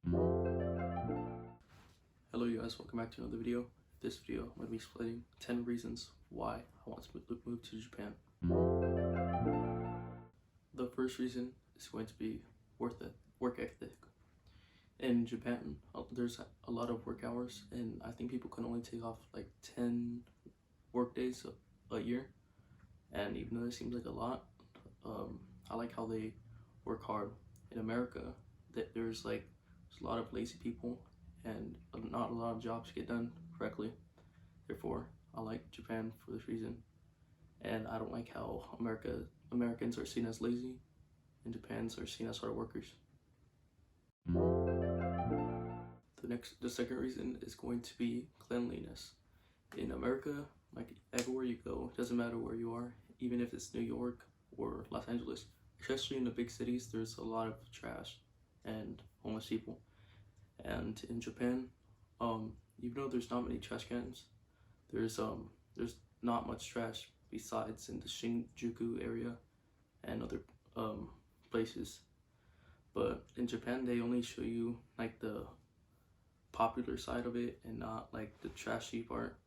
Hello you guys, welcome back to another video. This video I'm going to be splitting 10 reasons why I want to move to Japan. The first reason is going to be work ethic. In Japan, there's a lot of work hours, and I think people can only take off like 10 work days a year. And even though it seems like a lot, I like how they work hard. In America, there's a lot of lazy people and not a lot of jobs get done correctly. Therefore, I like Japan for this reason. And I don't like how Americans are seen as lazy and Japan's are seen as hard workers. The second reason is going to be cleanliness. In America, like everywhere you go, it doesn't matter where you are, even if it's New York or Los Angeles, especially in the big cities, there's a lot of trash and homeless people. And in Japan, even though there's not many trash cans, there's not much trash besides in the Shinjuku area and other places. But in Japan, they only show you like the popular side of it and not like the trashy part.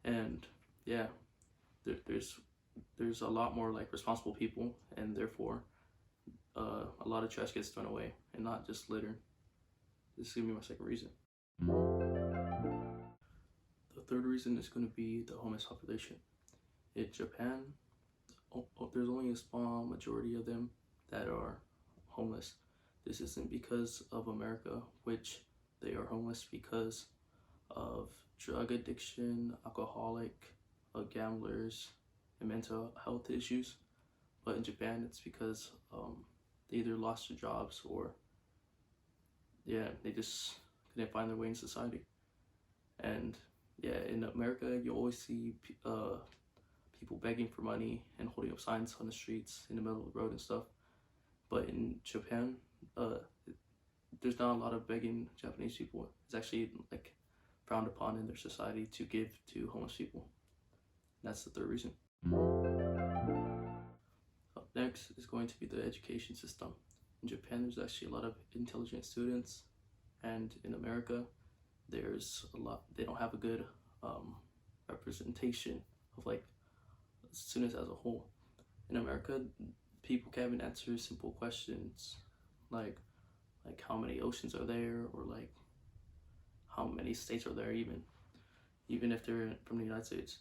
And yeah, there's a lot more like responsible people, and therefore a lot of trash gets thrown away and not just litter. This is gonna be my second reason. The third reason is going to be the homeless population. In Japan, there's only a small majority of them that are homeless. This isn't because of America, which they are homeless because of drug addiction, alcoholic, gamblers, and mental health issues. But in Japan, it's because they either lost their jobs or they just couldn't find their way in society. And yeah, in America, you always see people begging for money and holding up signs on the streets in the middle of the road and stuff. But in Japan, there's not a lot of begging Japanese people. It's actually like frowned upon in their society to give to homeless people. And that's the third reason. Up next is going to be the education system. In Japan, there's actually a lot of intelligent students, and in America, there's a lot. They don't have a good representation of like students as a whole. In America, people can't even answer simple questions like how many oceans are there, or like how many states are there, even if they're from the United States.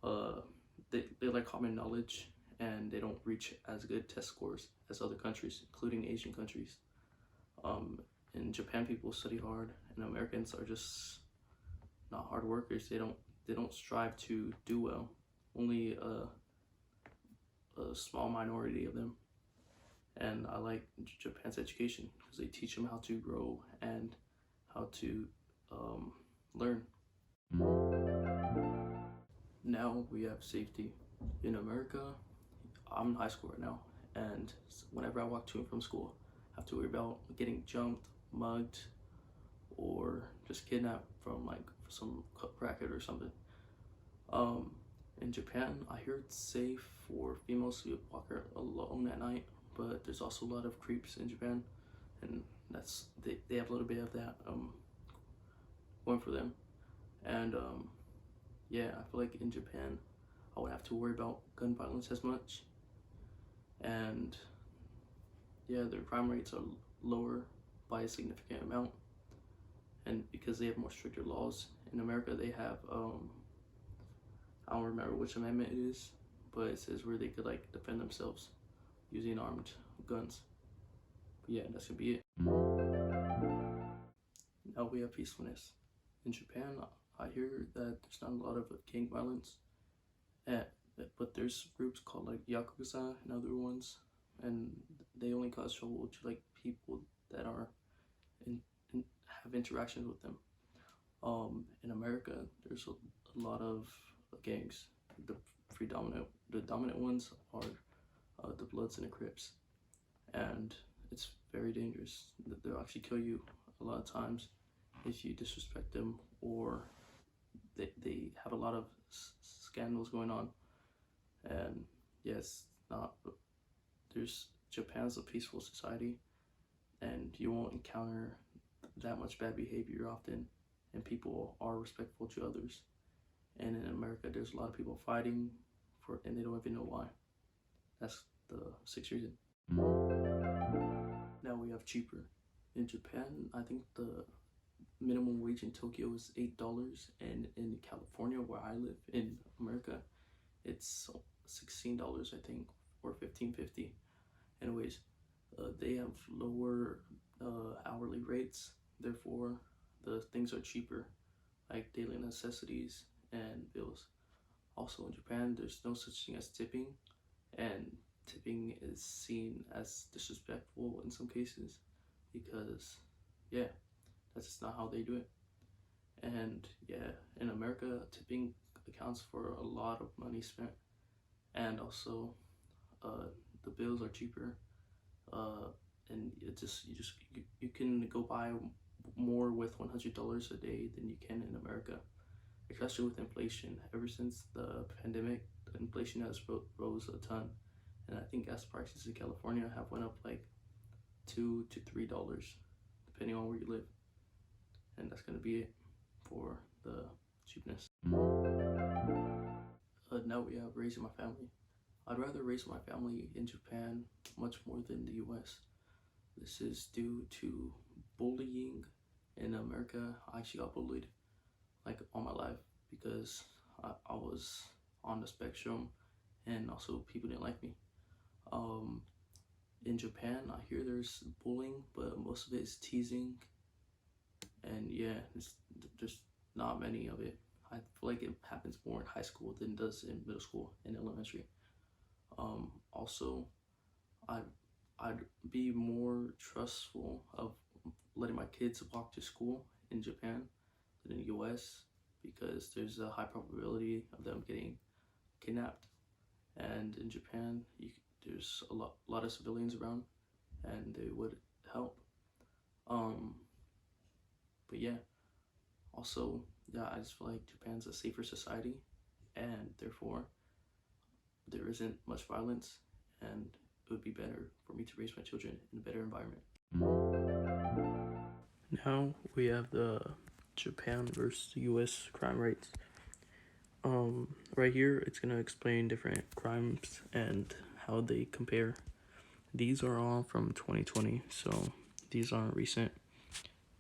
They like common knowledge, and they don't reach as good test scores as other countries, including Asian countries. In Japan, people study hard, and Americans are just not hard workers. They don't strive to do well. Only a small minority of them. And I like Japan's education because they teach them how to grow and how to learn. Now we have safety. In America, I'm in high school right now, and whenever I walk to and from school, I have to worry about getting jumped, mugged, or just kidnapped from like some racket or something. In Japan, I hear it's safe for females to walk alone at night, but there's also a lot of creeps in Japan, and they have a little bit of that going for them. And yeah, I feel like in Japan, I would have to worry about gun violence as much, and yeah, their crime rates are lower by a significant amount, and because they have more stricter laws. In America, they have I don't remember which amendment it is, but it says where they could like defend themselves using armed guns. But yeah, that's gonna be it. Now we have peacefulness. In Japan, I hear that there's not a lot of gang violence, but there's groups called like Yakuza and other ones, and they only cause trouble to like people that are have interactions with them. In America, there's a lot of gangs. The dominant ones are the Bloods and the Crips, and it's very dangerous. They'll actually kill you a lot of times if you disrespect them, or they have a lot of scandals going on. And yes, Japan's a peaceful society, and you won't encounter that much bad behavior often, and people are respectful to others. And in America, there's a lot of people fighting for, and they don't even know why. That's the sixth reason. Now we have cheaper. In Japan, I think the minimum wage in Tokyo is $8, and in California, where I live in America, it's $16, I think, or $15.50. Anyways, they have lower hourly rates, therefore the things are cheaper, like daily necessities and bills. Also in Japan, there's no such thing as tipping, and tipping is seen as disrespectful in some cases because, yeah, that's just not how they do it. And yeah, in America, tipping accounts for a lot of money spent, and also the bills are cheaper, and you can go buy more with $100 a day than you can in America, especially with inflation. Ever since the pandemic, the inflation has rose a ton, and I think gas prices in California have went up like $2 to $3 depending on where you live. And that's gonna be it for the cheapness. Now we have raising my family. I'd rather raise my family in Japan much more than the US. This is due to bullying. In America, I actually got bullied like all my life because I was on the spectrum, and also people didn't like me. In Japan, I hear there's bullying, but most of it is teasing, and yeah, there's not many of it. I feel like it happens more in high school than it does in middle school and elementary. Also, I'd be more trustful of letting my kids walk to school in Japan than in the US because there's a high probability of them getting kidnapped. And in Japan, there's a lot of civilians around, and they would help. But yeah, also, yeah, I just feel like Japan's a safer society, and therefore there isn't much violence, and it would be better for me to raise my children in a better environment. Now we have the Japan versus US crime rates. Right here, it's gonna explain different crimes and how they compare. These are all from 2020, so these aren't recent.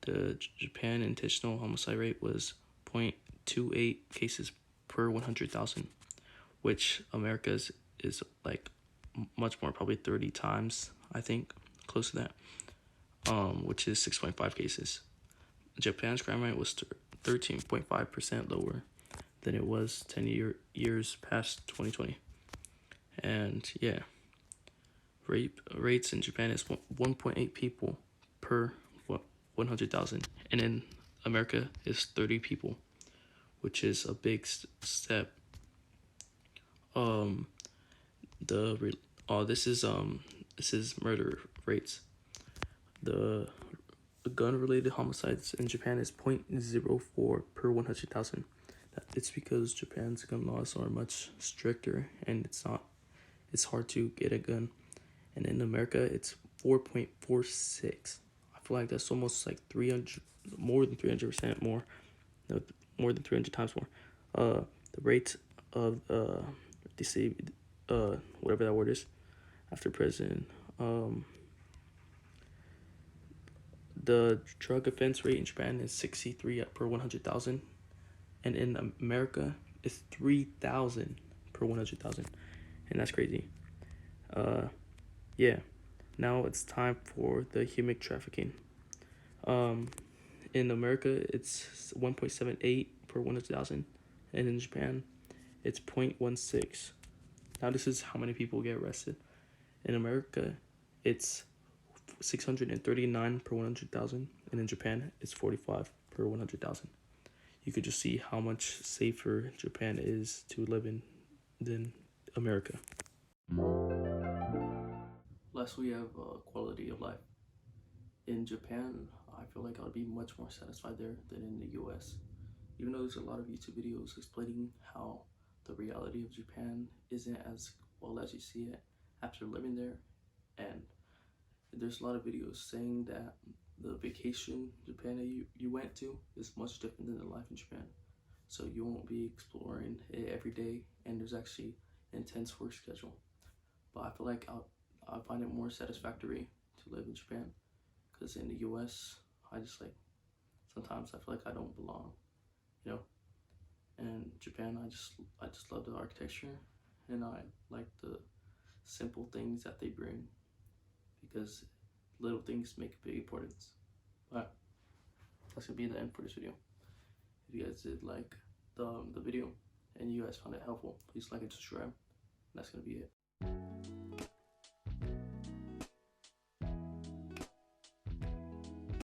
The Japan intentional homicide rate was 0.28 cases per 100,000, which America's is like much more, probably 30 times, I think, close to that, which is 6.5 cases. Japan's crime rate was 13.5% lower than it was 10 years past 2020. And yeah, rape rates in Japan is 1.8 people per 100,000, and in America is 30 people, which is a big step. This is murder rates. The gun-related homicides in Japan is 0.04 per 100,000. It's because Japan's gun laws are much stricter, and it's hard to get a gun. And in America, it's 4.46. I feel like that's almost like 300, more than 300% more. No, more than 300 times more. The rate of whatever that word is, after prison. The drug offense rate in Japan is 63 per 100,000, and in America it's 3,000 per 100,000, and that's crazy. Yeah. Now it's time for the human trafficking. In America, it's 1.78 per 100,000, and in Japan, it's 0.16. Now this is how many people get arrested. In America, it's 639 per 100,000, and in Japan, it's 45 per 100,000. You could just see how much safer Japan is to live in than America. Last, we have quality of life. In Japan, I feel like I'll be much more satisfied there than in the US. Even though there's a lot of YouTube videos explaining how the reality of Japan isn't as well as you see it after living there, and there's a lot of videos saying that the vacation Japan that you went to is much different than the life in Japan. So you won't be exploring it every day, and there's actually intense work schedule. But I feel like I find it more satisfactory to live in Japan, because in the U.S. I just like sometimes I feel like I don't belong, you know. And Japan, I just love the architecture, and I like the simple things that they bring, because little things make a big importance. But that's gonna be the end for this video. If you guys did like the video and you guys found it helpful, please like and subscribe. That's gonna be it.